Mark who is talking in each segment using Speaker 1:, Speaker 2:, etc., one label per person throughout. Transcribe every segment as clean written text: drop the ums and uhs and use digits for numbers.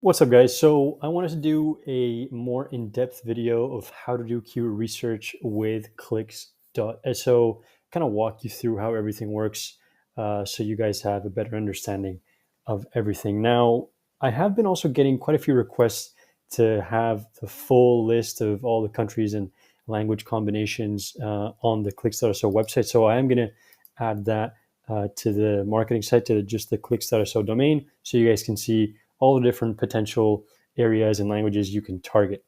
Speaker 1: What's up, guys? So I wanted to do a more in-depth video of how to do keyword research with Clicks.so, kind of walk you through how everything works so you guys have a better understanding of everything. Now, I have been also getting quite a few requests to have the full list of all the countries and language combinations on the Clicks.so website. So I am going to add that to the marketing site, to just the Clicks.so domain, so you guys can see all the different potential areas and languages you can target.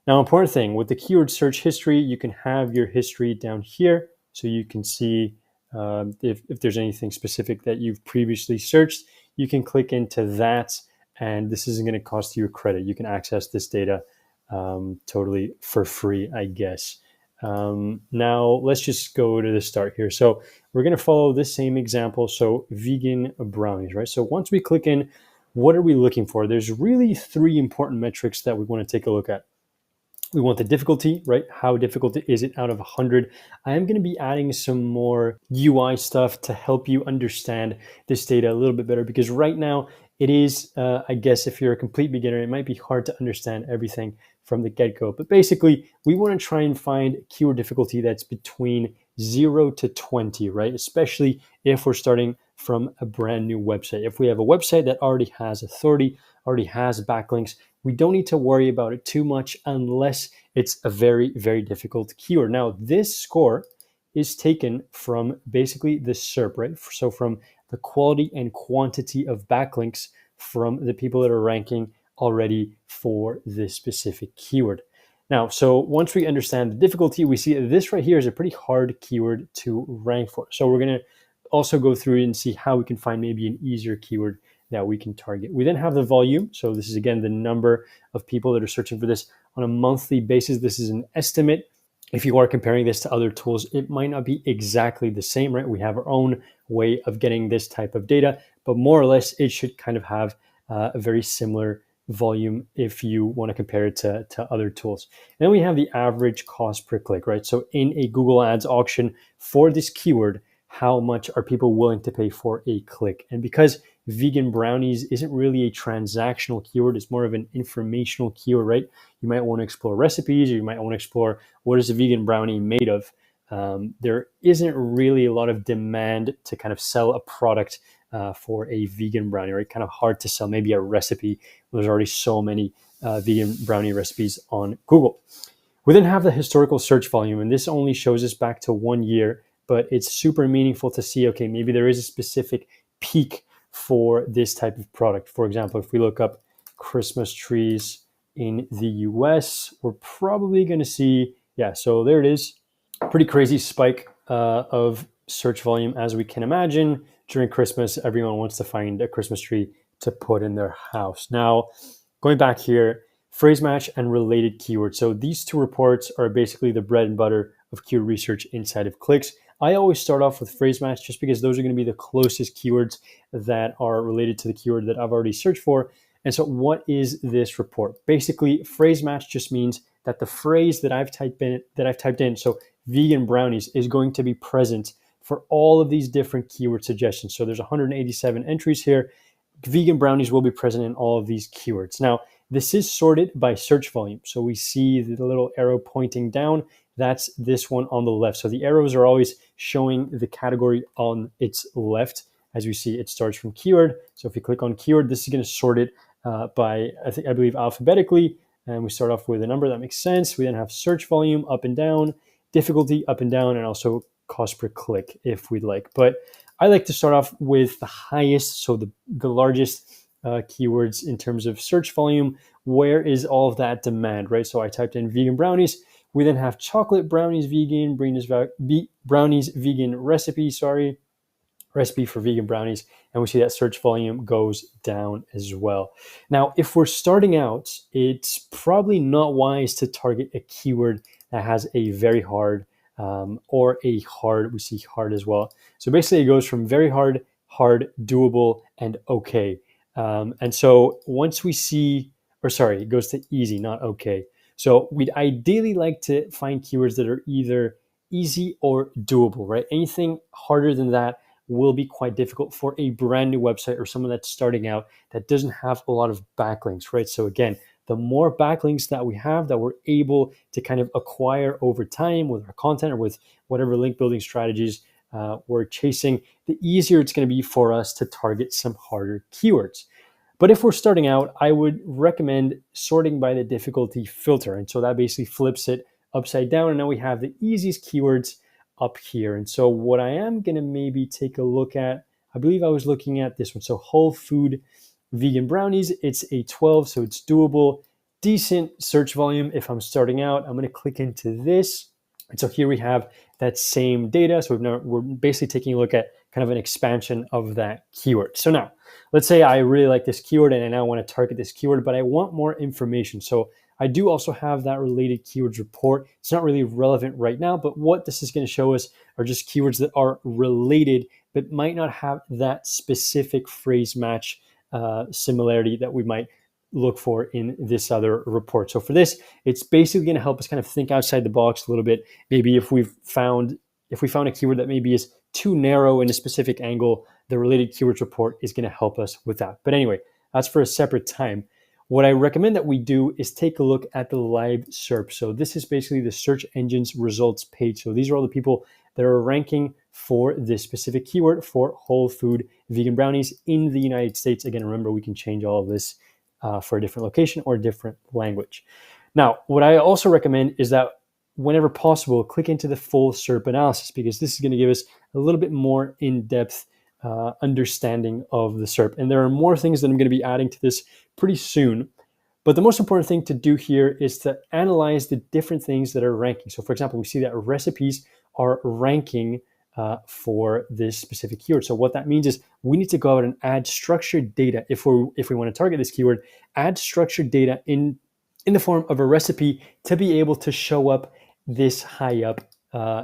Speaker 1: Now, important thing with the keyword search history, you can have your history down here so you can see if there's anything specific that you've previously searched. You can click into that, and this isn't going to cost you a credit. You can access this data totally for free, I guess. Now, let's just go to the start here. So we're going to follow this same example. So vegan brownies, right? So once we click in, what are we looking for? There's really three important metrics that we want to take a look at. We want the difficulty, right? How difficult is it out of 100? I am going to be adding some more UI stuff to help you understand this data a little bit better, because right now it is, I guess, if you're a complete beginner, it might be hard to understand everything from the get-go. But basically, we want to try and find keyword difficulty that's between 0 to 20, right? Especially if we're starting from a brand new website. If we have a website that already has authority, already has backlinks, we don't need to worry about it too much unless it's a very, very difficult keyword. Now, this score is taken from basically the SERP, right? So from the quality and quantity of backlinks from the people that are ranking already for this specific keyword. Now, so once we understand the difficulty, we see that this right here is a pretty hard keyword to rank for. So we're going to also go through and see how we can find maybe an easier keyword that we can target. We then have the volume. So this is, again, the number of people that are searching for this on a monthly basis. This is an estimate. If you are comparing this to other tools, it might not be exactly the same, right? We have our own way of getting this type of data, but more or less it should kind of have a very similar volume if you want to compare it to other tools. And then we have the average cost per click, right? So in a Google Ads auction for this keyword, how much are people willing to pay for a click? And because vegan brownies isn't really a transactional keyword, it's more of an informational keyword, right? You might want to explore recipes, or you might want to explore what is a vegan brownie made of. There isn't really a lot of demand to kind of sell a product for a vegan brownie, right? Kind of hard to sell maybe a recipe. There's already so many vegan brownie recipes on Google. We then have the historical search volume, and this only shows us back to 1 year, but it's super meaningful to see, okay, maybe there is a specific peak for this type of product. For example, if we look up Christmas trees in the US, we're probably going to see, yeah, so there it is. Pretty crazy spike of search volume, as we can imagine. During Christmas, everyone wants to find a Christmas tree to put in their house. Now, going back here, phrase match and related keywords. So these two reports are basically the bread and butter of keyword research inside of Clicks. I always start off with phrase match just because those are going to be the closest keywords that are related to the keyword that I've already searched for. And so what is this report? Basically, phrase match just means that the phrase that I've typed in, so vegan brownies, is going to be present for all of these different keyword suggestions. So there's 187 entries here. Vegan brownies will be present in all of these keywords. Now, this is sorted by search volume. So we see the little arrow pointing down. That's this one on the left. So the arrows are always showing the category on its left. As we see, it starts from keyword. So if you click on keyword, this is going to sort it by, I believe, alphabetically. And we start off with a number that makes sense. We then have search volume up and down, difficulty up and down, and also cost per click if we'd like. But I like to start off with the highest, so the largest keywords in terms of search volume. Where is all of that demand, right? So I typed in vegan brownies. We then have chocolate brownies vegan, brownies vegan recipe for vegan brownies. And we see that search volume goes down as well. Now, if we're starting out, it's probably not wise to target a keyword that has a very hard or a hard, we see hard as well. So basically it goes from very hard, doable, and okay. And so once we see, it goes to easy, not okay. So we'd ideally like to find keywords that are either easy or doable, right? Anything harder than that, will be quite difficult for a brand new website or someone that's starting out that doesn't have a lot of backlinks, right? So again, the more backlinks that we have that we're able to kind of acquire over time with our content or with whatever link building strategies we're chasing, the easier it's going to be for us to target some harder keywords. But if we're starting out, I would recommend sorting by the difficulty filter. And so that basically flips it upside down. And now we have the easiest keywords up here. And so what I am going to maybe take a look at, I believe I was looking at this one. So whole food vegan brownies, it's a 12, so it's doable. Decent search volume if I'm starting out. I'm going to click into this. And so here we have that same data. So we're basically taking a look at kind of an expansion of that keyword. So now, let's say I really like this keyword and I now want to target this keyword, but I want more information. So I do also have that related keywords report. It's not really relevant right now, but what this is going to show us are just keywords that are related, but might not have that specific phrase match similarity that we might look for in this other report. So for this, it's basically going to help us kind of think outside the box a little bit. Maybe if we found a keyword that maybe is too narrow in a specific angle, the related keywords report is going to help us with that. But anyway, that's for a separate time. What I recommend that we do is take a look at the live SERP. So this is basically the search engine's results page. So these are all the people that are ranking for this specific keyword for whole food vegan brownies in the United States. Again, remember, we can change all of this for a different location or a different language. Now, what I also recommend is that whenever possible, click into the full SERP analysis, because this is going to give us a little bit more in-depth understanding of the SERP. And there are more things that I'm going to be adding to this pretty soon. But the most important thing to do here is to analyze the different things that are ranking. So for example, we see that recipes are ranking for this specific keyword. So what that means is we need to go out and add structured data if we want to target this keyword, add structured data in the form of a recipe to be able to show up this high up,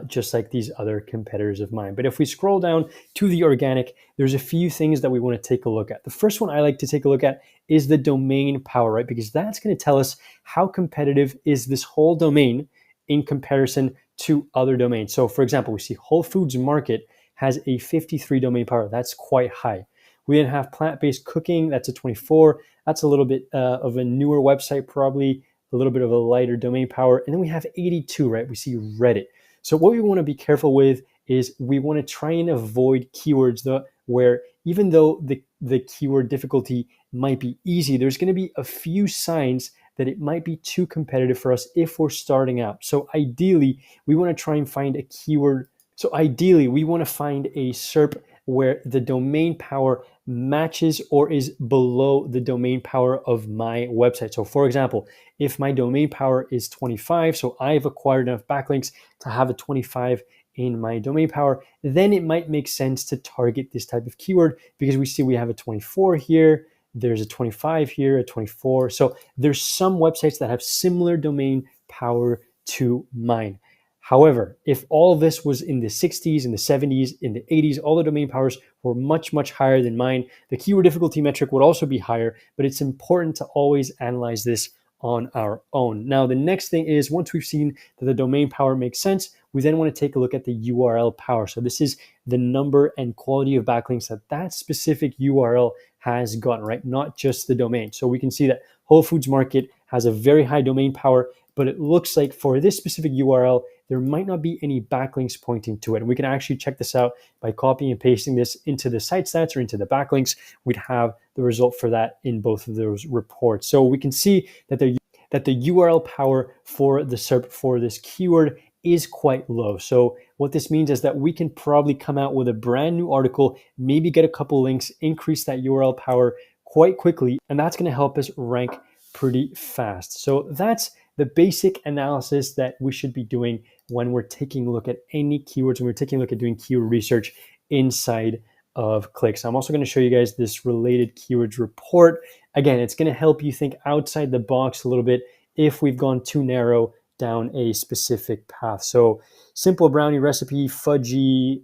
Speaker 1: just like these other competitors of mine. But if we scroll down to the organic, there's a few things that we want to take a look at. The first one I like to take a look at is the domain power, right? Because that's going to tell us how competitive is this whole domain in comparison to other domains. So for example, we see Whole Foods Market has a 53 domain power. That's quite high. We then have plant-based cooking. That's a 24. That's a little bit of a newer website, probably a little bit of a lighter domain power. And then we have 82, right? We see Reddit. So what we want to be careful with is we want to try and avoid keywords where even though the keyword difficulty might be easy, there's going to be a few signs that it might be too competitive for us if we're starting out. So ideally, we want to try and find a keyword. So ideally, we want to find a SERP where the domain power matches or is below the domain power of my website. So for example, if my domain power is 25, so I've acquired enough backlinks to have a 25 in my domain power, then it might make sense to target this type of keyword, because we see we have a 24 here, there's a 25 here, a 24. So there's some websites that have similar domain power to mine. However, if all of this was in the 60s, in the 70s, in the 80s, all the domain powers were much, much higher than mine, the keyword difficulty metric would also be higher, but it's important to always analyze this on our own. Now, the next thing is, once we've seen that the domain power makes sense, we then want to take a look at the URL power. So this is the number and quality of backlinks that specific URL has gotten, right? Not just the domain. So we can see that Whole Foods Market has a very high domain power, but it looks like for this specific URL, there might not be any backlinks pointing to it. And we can actually check this out by copying and pasting this into the site stats or into the backlinks. We'd have the result for that in both of those reports. So we can see that the URL power for the SERP for this keyword is quite low. So what this means is that we can probably come out with a brand new article, maybe get a couple links, increase that URL power quite quickly, and that's going to help us rank pretty fast. So that's the basic analysis that we should be doing when we're taking a look at any keywords, when we're taking a look at doing keyword research inside of Clicks. I'm also going to show you guys this related keywords report. Again, it's going to help you think outside the box a little bit if we've gone too narrow down a specific path. So simple brownie recipe, fudgy,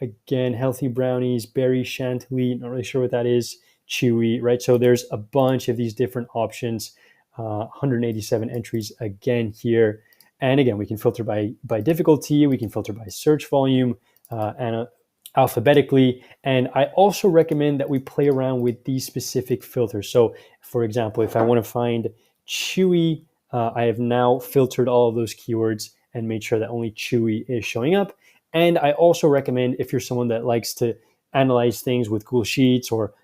Speaker 1: again, healthy brownies, berry chantilly, not really sure what that is, chewy, right? So there's a bunch of these different options, 187 entries again here. And again, we can filter by difficulty, we can filter by search volume, and alphabetically. And I also recommend that we play around with these specific filters. So, for example, if I want to find Chewy, I have now filtered all of those keywords and made sure that only Chewy is showing up. And I also recommend, if you're someone that likes to analyze things with Google Sheets or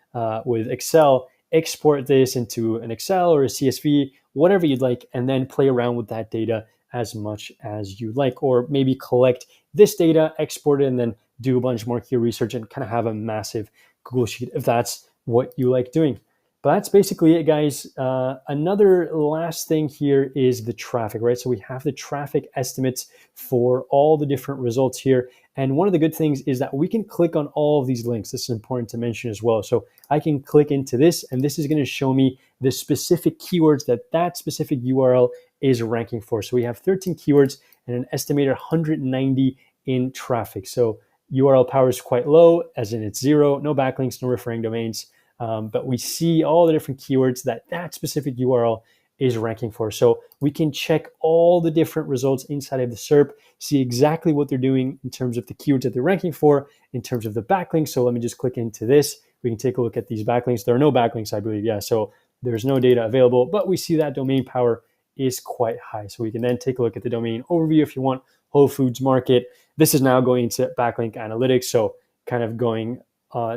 Speaker 1: with Excel, export this into an Excel or a CSV, whatever you'd like, and then play around with that data as much as you like. Or maybe collect this data, export it, and then do a bunch more keyword research and kind of have a massive Google Sheet if that's what you like doing. But that's basically it, guys. Another last thing here is the traffic, right? So we have the traffic estimates for all the different results here. And one of the good things is that we can click on all of these links. This is important to mention as well. So I can click into this, and this is going to show me the specific keywords that that specific URL is ranking for. So we have 13 keywords and an estimated 190 in traffic. So URL power is quite low, as in it's 0, no backlinks, no referring domains. But we see all the different keywords that that specific URL is ranking for. So we can check all the different results inside of the SERP, see exactly what they're doing in terms of the keywords that they're ranking for, in terms of the backlinks. So let me just click into this. We can take a look at these backlinks. There are no backlinks, I believe. Yeah, so there's no data available, but we see that domain power is quite high. So we can then take a look at the domain overview if you want. Whole Foods Market. This is now going to backlink analytics, so kind of going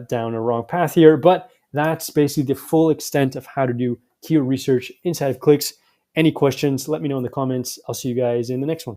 Speaker 1: down a wrong path here, but that's basically the full extent of how to do keyword research inside of Clicks. Any questions, let me know in the comments. I'll see you guys in the next one.